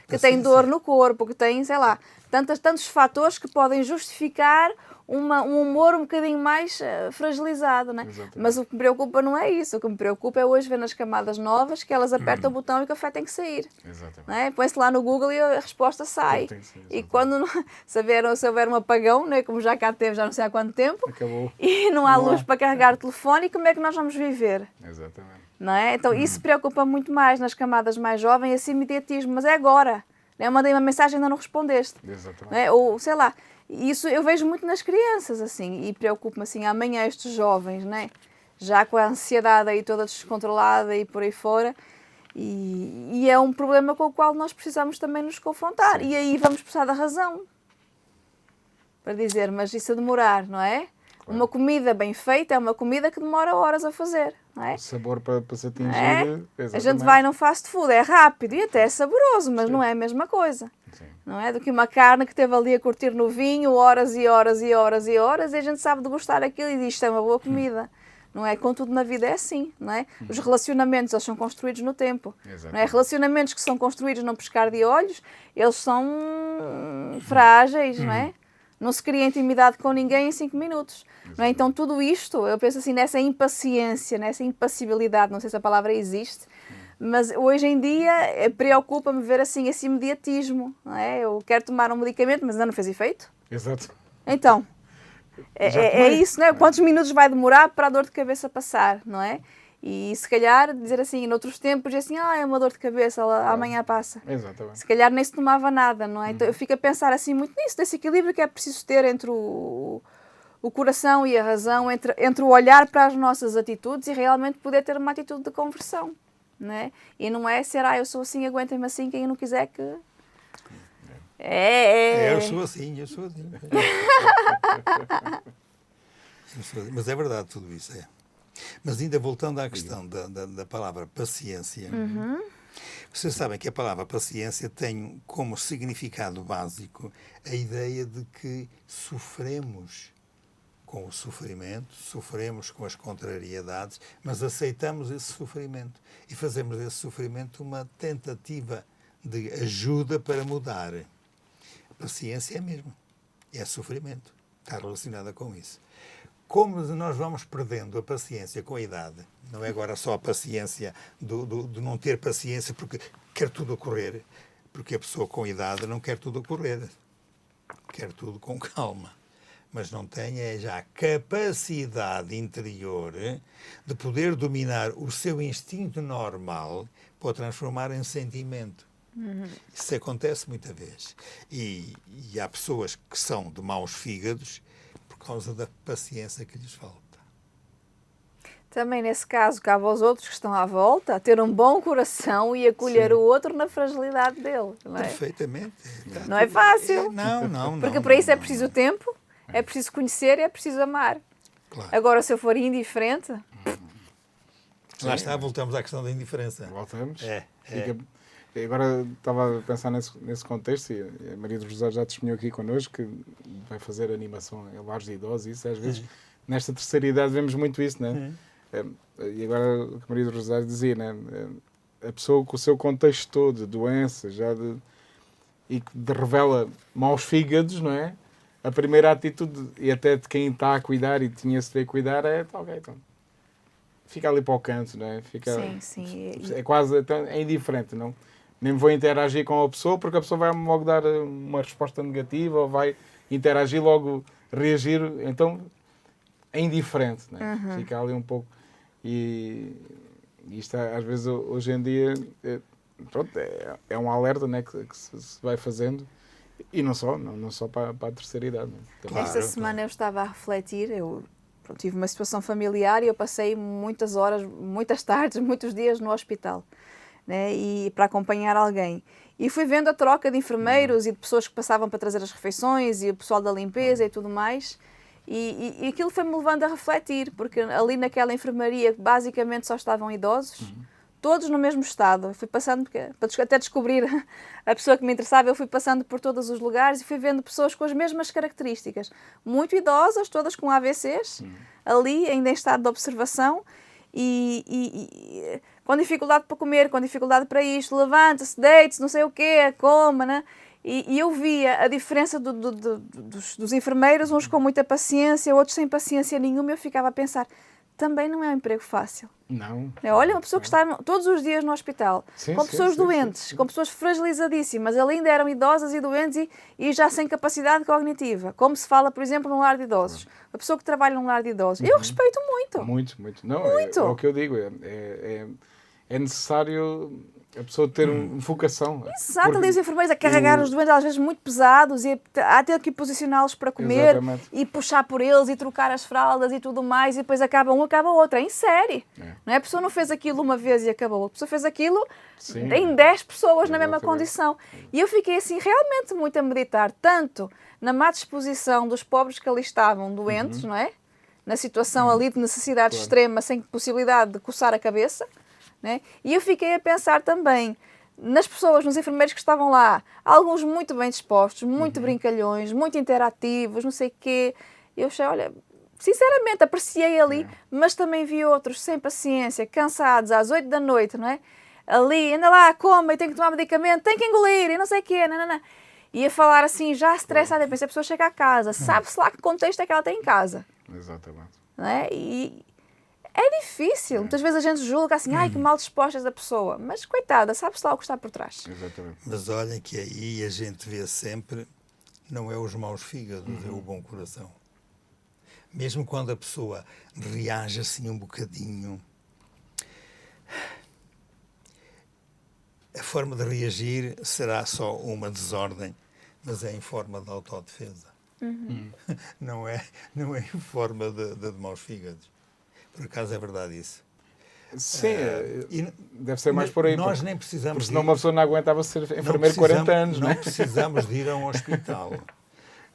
que tem dor no corpo, que tem, sei lá, tantos fatores que podem justificar um humor um bocadinho mais fragilizado, né? Mas o que me preocupa não é isso. O que me preocupa é hoje ver nas camadas novas que elas apertam o botão e o café tem que sair. Né? Põe-se lá no Google e a resposta sai. E quando se houver um apagão, né? Como já cá teve já não sei há quanto tempo, acabou. E não há luz para carregar o telefone, como é que nós vamos viver? Exatamente. Não é? Então isso preocupa muito mais nas camadas mais jovens, esse imediatismo. Mas é agora. Né? Eu mandei uma mensagem e ainda não respondeste. Exatamente. Né? Ou sei lá. Isso eu vejo muito nas crianças, assim, e preocupa-me, assim, amanhã estes jovens, né? Já com a ansiedade aí toda descontrolada e por aí fora, e é um problema com o qual nós precisamos também nos confrontar. E aí vamos precisar da razão para dizer, mas isso a demorar, não é? Claro. Uma comida bem feita é uma comida que demora horas a fazer, não é? O sabor para se atingir. A gente vai num fast food, é rápido e até é saboroso, mas não é a mesma coisa. Não é? Do que uma carne que esteve ali a curtir no vinho horas e horas e horas e horas, e a gente sabe degustar aquilo e diz isto é uma boa comida. Não é? Contudo, na vida é assim, não é? Os relacionamentos, eles são construídos no tempo. Não é? Relacionamentos que são construídos num piscar de olhos, eles são frágeis, não é? Não se cria intimidade com ninguém em 5 minutos. Não é? Então, tudo isto, eu penso assim, nessa impaciência, nessa impassibilidade, não sei se a palavra existe, mas hoje em dia preocupa-me ver assim esse imediatismo, não é? Eu quero tomar um medicamento, mas ainda não fez efeito. Exato. Então, é isso, não é? Quantos minutos vai demorar para a dor de cabeça passar, não é? E se calhar dizer assim, noutros tempos, assim, é uma dor de cabeça, amanhã passa. Exatamente. Se calhar nem se tomava nada, não é? Então eu fico a pensar assim muito nisso, desse equilíbrio que é preciso ter entre o coração e a razão, entre o olhar para as nossas atitudes e realmente poder ter uma atitude de conversão. Não é? E não é ser, eu sou assim, aguentem-me assim, quem não quiser que... Eu sou assim. Mas é verdade tudo isso, é. Mas ainda voltando à questão da palavra paciência, vocês sabem que a palavra paciência tem como significado básico a ideia de que sofremos com o sofrimento, sofremos com as contrariedades, mas aceitamos esse sofrimento e fazemos desse sofrimento uma tentativa de ajuda para mudar. A paciência é mesmo, é sofrimento, está relacionada com isso. Como nós vamos perdendo a paciência com a idade, não é agora só a paciência de não ter paciência porque quer tudo ocorrer, porque a pessoa com idade não quer tudo ocorrer, quer tudo com calma. Mas não tem já a capacidade interior de poder dominar o seu instinto normal para o transformar em sentimento. Isso acontece muita vez. E há pessoas que são de maus fígados por causa da paciência que lhes falta. Também nesse caso, cabe aos outros que estão à volta a ter um bom coração e acolher o outro na fragilidade dele. Não é? Perfeitamente. Não é fácil. Não. Porque para isso é preciso tempo. É preciso conhecer e é preciso amar. Claro. Agora, se eu for indiferente... Lá está, voltamos à questão da indiferença. Voltamos. Agora estava a pensar nesse contexto, e a Maria do José já testemunhou aqui connosco, que vai fazer animação em lares de idosos, e isso às vezes, nesta terceira idade, vemos muito isso, né? E agora o que a Maria do José dizia, né? A pessoa com o seu contexto todo de doença, e que revela maus fígados, não é? A primeira atitude, e até de quem está a cuidar e tinha-se de cuidar, então, fica ali para o canto, não é? Sim. É quase, é indiferente, não? nem vou interagir com a pessoa, porque a pessoa vai logo dar uma resposta negativa ou vai interagir logo, reagir. Então é indiferente, né? Fica ali um pouco. E isto às vezes hoje em dia é um alerta, né, que se vai fazendo. E não só para a terceira idade. Né? Claro, esta semana eu estava a refletir, tive uma situação familiar e eu passei muitas horas, muitas tardes, muitos dias no hospital, né? E para acompanhar alguém. E fui vendo a troca de enfermeiros e de pessoas que passavam para trazer as refeições e o pessoal da limpeza e tudo mais. E aquilo foi-me levando a refletir, porque ali naquela enfermaria basicamente só estavam idosos, todos no mesmo estado. Eu fui passando, até descobrir a pessoa que me interessava, eu fui passando por todos os lugares e fui vendo pessoas com as mesmas características. Muito idosas, todas com AVCs, ali ainda em estado de observação e com dificuldade para comer, com dificuldade para isto, levanta-se, deita-se, não sei o quê, coma, né? E eu via a diferença dos enfermeiros, uns com muita paciência, outros sem paciência nenhuma, e eu ficava a pensar, também não é um emprego fácil. Não. Olha, uma pessoa que está todos os dias no hospital, com pessoas doentes, com pessoas fragilizadíssimas, elas ainda eram idosas e doentes e já sem capacidade cognitiva, como se fala, por exemplo, num lar de idosos. A pessoa que trabalha num lar de idosos. Eu respeito muito. Muito. Não, muito. É o que eu digo, é necessário a pessoa ter uma vocação. Exato, ali os enfermeiros a carregar os doentes, às vezes muito pesados, e a ter que posicioná-los para comer. Exatamente. E puxar por eles e trocar as fraldas e tudo mais, e depois acaba um, acaba outro. É em série. Não é? A pessoa não fez aquilo uma vez e acabou. A pessoa fez aquilo em 10 pessoas na mesma condição. E eu fiquei assim realmente muito a meditar, tanto na má disposição dos pobres que ali estavam doentes, não é? Na situação ali de necessidade extrema, sem possibilidade de coçar a cabeça. Né? E eu fiquei a pensar também nas pessoas, nos enfermeiros que estavam lá, alguns muito bem dispostos, muito brincalhões, muito interativos, não sei o quê. Eu achei, olha, sinceramente apreciei ali, mas também vi outros sem paciência, cansados, às 8 da noite, não é? Ali, ainda lá, coma e tem que tomar medicamento, tem que engolir e não sei o quê, não. E a falar assim, já estressada, eu pensei, a pessoa chega a casa, sabe-se lá que contexto é que ela tem em casa. Exatamente. Não é? E é difícil. Muitas vezes a gente julga assim, ai, que mal dispostas da pessoa. Mas, coitada, sabe-se lá o que está por trás. Exatamente. Mas olha que aí a gente vê sempre, não é os maus fígados, é o bom coração. Mesmo quando a pessoa reage assim um bocadinho, a forma de reagir será só uma desordem, mas é em forma de autodefesa. Não é em forma de maus fígados. Por acaso é verdade isso. Sim, deve ser mais por aí. Nós nem precisamos. Porque senão uma pessoa não aguentava ser enfermeiro 40 anos. Não precisamos de ir a um hospital.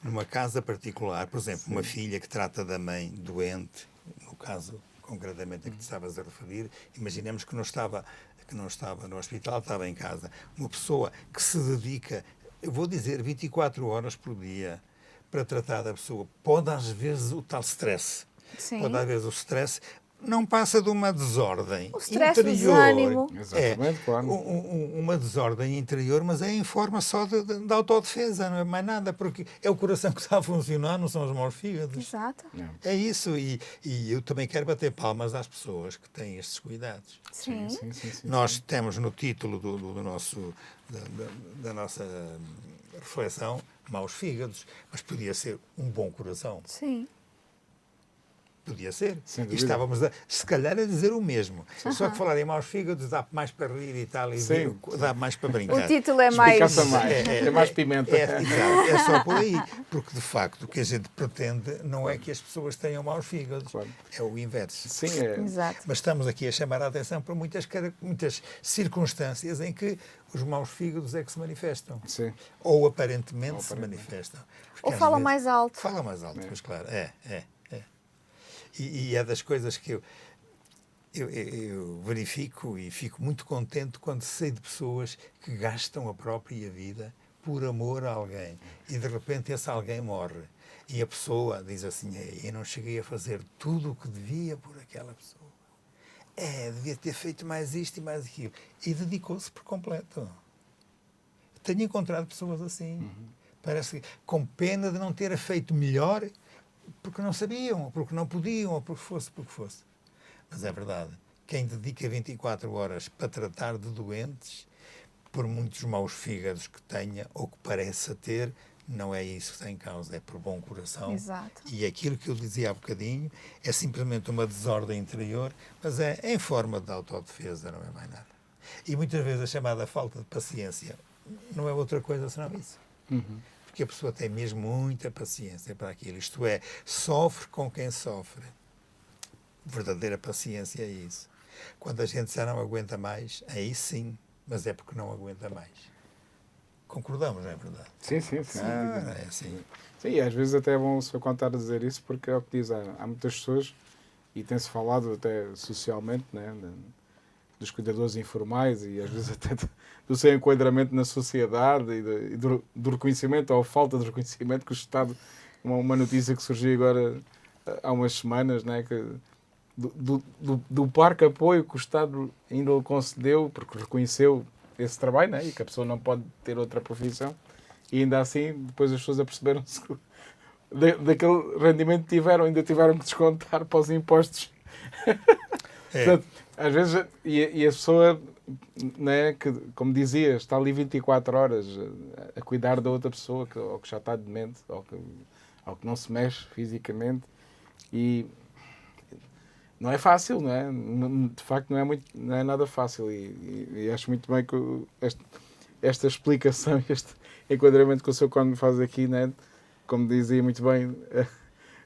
Numa casa particular, por exemplo, uma filha que trata da mãe doente, no caso concretamente a que te estavas a referir, imaginemos que não estava no hospital, estava em casa. Uma pessoa que se dedica, eu vou dizer, 24 horas por dia para tratar da pessoa, pode às vezes o tal stress. Sim. Pode haver o stress, não passa de uma desordem o stress, interior. O desânimo. Exatamente, claro. Uma desordem interior, mas é em forma só de autodefesa, não é mais nada, porque é o coração que está a funcionar, não são os maus fígados. Exato. É isso, e eu também quero bater palmas às pessoas que têm estes cuidados. Sim. Nós temos no título da nossa reflexão maus fígados, mas podia ser um bom coração. Sim. Podia ser. E estávamos, se calhar, a dizer o mesmo. Só que falar em maus fígados dá mais para rir e tal, e dá mais para brincar. O título é mais... É mais pimenta. É só por aí. Porque, de facto, o que a gente pretende não é que as pessoas tenham maus fígados. Claro. É o inverso. Sim, Exato. Mas estamos aqui a chamar a atenção para muitas circunstâncias em que os maus fígados é que se manifestam. Sim. Ou aparentemente se manifestam. Porque ou falam mais alto. Falam mais alto, pois claro. E é das coisas que eu verifico e fico muito contente quando sei de pessoas que gastam a própria vida por amor a alguém e de repente esse alguém morre e a pessoa diz assim, eu não cheguei a fazer tudo o que devia por aquela pessoa. Devia ter feito mais isto e mais aquilo. E dedicou-se por completo. Tenho encontrado pessoas assim. Parece que com pena de não ter feito melhor porque não sabiam, ou porque não podiam, ou porque fosse. Mas é verdade. Quem dedica 24 horas para tratar de doentes por muitos maus fígados que tenha ou que pareça ter, não é isso que está em causa, é por bom coração. Exato. E aquilo que eu dizia há bocadinho é simplesmente uma desordem interior, mas é em forma de autodefesa, não é mais nada. E muitas vezes a chamada falta de paciência não é outra coisa senão isso. Porque a pessoa tem mesmo muita paciência para aquilo. Isto é, sofre com quem sofre. Verdadeira paciência é isso. Quando a gente já não aguenta mais, aí sim, mas é porque não aguenta mais. Concordamos, não é verdade? Sim. É assim. Sim, e às vezes até é bom se eu contar a dizer isso, porque é o que diz, há muitas pessoas, e tem-se falado até socialmente, né, dos cuidadores informais e às vezes até do seu enquadramento na sociedade e do reconhecimento ou falta de reconhecimento que o Estado, uma notícia que surgiu agora há umas semanas, né, que do parque apoio que o Estado ainda lhe concedeu, porque reconheceu esse trabalho, né, e que a pessoa não pode ter outra profissão, e ainda assim depois as pessoas aperceberam-se que daquele rendimento que tiveram, ainda tiveram que descontar para os impostos. Portanto, às vezes, e a pessoa, né, que, como dizia, está ali 24 horas a cuidar da outra pessoa, ou que já está demente, ou que não se mexe fisicamente, e não é fácil, não é? De facto, não é nada fácil, e acho muito bem que esta explicação, este enquadramento que o Sr. Cónigo faz aqui, né, como dizia muito bem...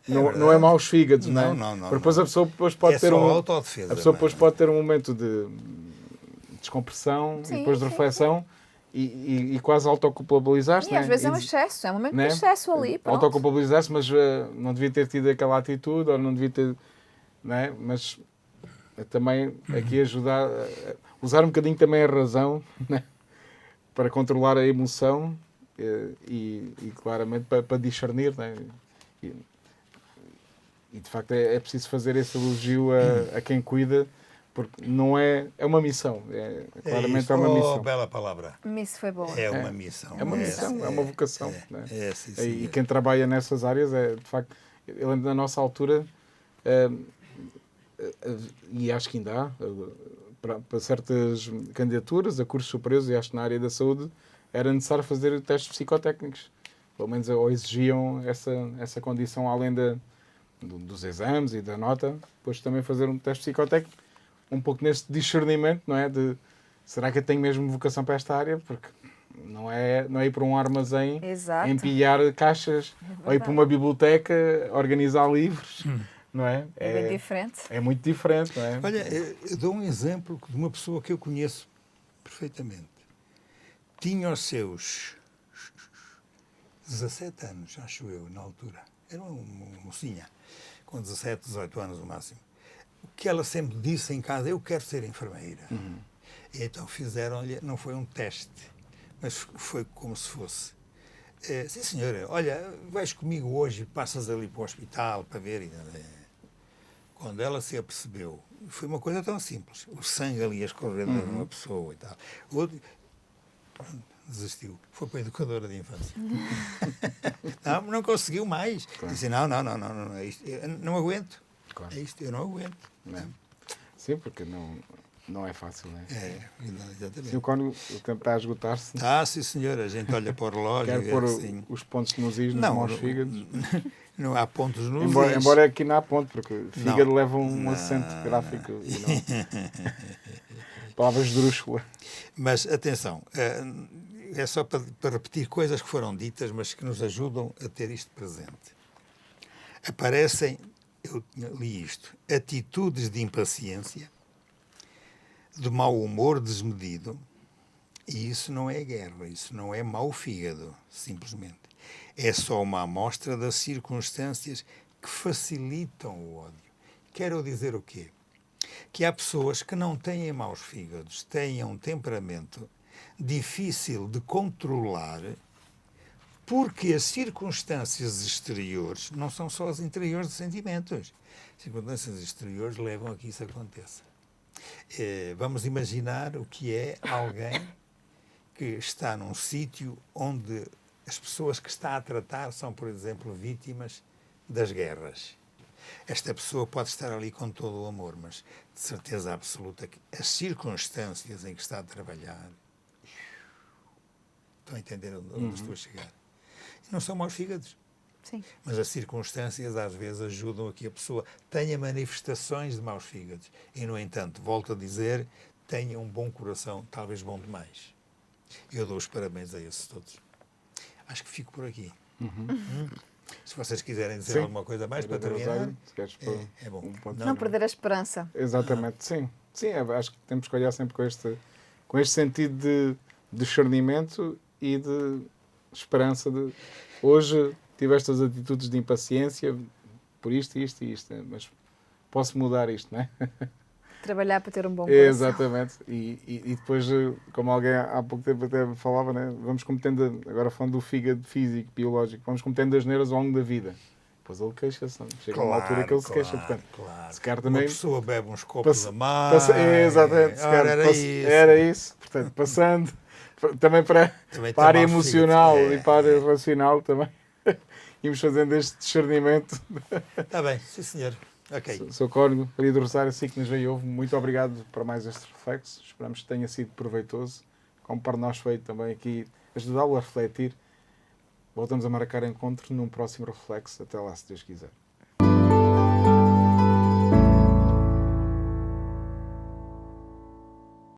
Não é maus fígados, não. Porque depois a pessoa pode ter autodefesa. A pessoa depois pode ter um momento de descompressão e depois de reflexão e quase autoculpabilizar-se. E às vezes é um excesso, é um momento de excesso ali. Autoculpabilizar-se, mas não devia ter tido aquela atitude ou não devia ter. Né? Mas também aqui ajudar, usar um bocadinho também a razão, né? Para controlar a emoção e claramente para discernir. Né? E de facto é preciso fazer esse elogio a quem cuida, porque não é uma missão. Claramente é uma missão. Bela palavra. Isso foi boa. É uma missão. É uma missão, é uma vocação. Sim, e quem trabalha nessas áreas de facto, eu lembro da nossa altura, e acho que ainda há, para certas candidaturas a cursos superiores, e acho que na área da saúde era necessário fazer testes psicotécnicos. Pelo menos ou exigiam essa condição além dos exames e da nota, depois também fazer um teste psicotécnico, um pouco neste discernimento, não é? De será que eu tenho mesmo vocação para esta área? Porque não é ir para um armazém, empilhar caixas, ou ir para uma biblioteca, organizar livros, não é? É bem diferente. É muito diferente, não é? Olha, eu dou um exemplo de uma pessoa que eu conheço perfeitamente. Tinha os seus 17 anos, acho eu, na altura. Era uma mocinha, com 17, 18 anos no máximo. O que ela sempre disse em casa, eu quero ser enfermeira. E então fizeram-lhe, não foi um teste, mas foi como se fosse. Sim, senhora, olha, vais comigo hoje e passas ali para o hospital para ver. Quando ela se apercebeu, foi uma coisa tão simples, o sangue ali a escorrer de uma pessoa e tal. O outro, desistiu. Foi para a educadora de infância. não conseguiu mais. Claro. Disse, não, não aguento. Claro. É isto, eu não aguento. Não. Sim, porque não é fácil, não é? Exatamente. Sim, quando o tempo está a esgotar-se... sim, senhor, a gente olha para o relógio... Quer pôr os pontos nos is, nos maus fígados. Não há pontos nos is. Embora aqui não há ponto, porque fígado leva um acento gráfico. E não... Palavras de drúxula. Mas, atenção... É só para repetir coisas que foram ditas, mas que nos ajudam a ter isto presente. Aparecem, eu li isto, atitudes de impaciência, de mau humor desmedido, e isso não é guerra, isso não é mau fígado, simplesmente. É só uma amostra das circunstâncias que facilitam o ódio. Quero dizer o quê? Que há pessoas que não têm maus fígados, têm um temperamento difícil de controlar, porque as circunstâncias exteriores não são só as interiores de sentimentos. As circunstâncias exteriores levam a que isso aconteça. Vamos imaginar o que é alguém que está num sítio onde as pessoas que está a tratar são, por exemplo, vítimas das guerras. Esta pessoa pode estar ali com todo o amor, mas de certeza absoluta que as circunstâncias em que está a trabalhar Estão a entender onde estou a chegar? E não são maus fígados. Sim. Mas as circunstâncias às vezes ajudam a que a pessoa tenha manifestações de maus fígados. E, no entanto, volto a dizer, tenha um bom coração, talvez bom demais. Eu dou os parabéns a esses todos. Acho que fico por aqui. Se vocês quiserem dizer alguma coisa mais para terminar, é bom. Não perder a esperança. Exatamente, sim. Sim, acho que temos que olhar sempre com este sentido de discernimento e de esperança. Hoje tive estas atitudes de impaciência por isto, isto e isto, mas posso mudar isto, não é? Trabalhar para ter um bom coração. Exatamente. E depois, como alguém há pouco tempo até falava, né? Vamos cometendo, agora falando do fígado físico, biológico, vamos cometendo asneiras ao longo da vida. Depois ele queixa-se. Chega uma altura que ele se queixa. Portanto, se calhar também... Uma pessoa bebe uns copos a mais. Exatamente. Era isso. Portanto, passando também para a área emocional e para a área racional também. Íamos fazendo este discernimento. Está bem, sim senhor. Ok. Sr. Cónigo, Maria do Rosário, assim que nos veio houve, muito obrigado por mais este reflexo. Esperamos que tenha sido proveitoso, como para nós foi também aqui ajudá-lo a refletir. Voltamos a marcar encontro num próximo reflexo. Até lá, se Deus quiser.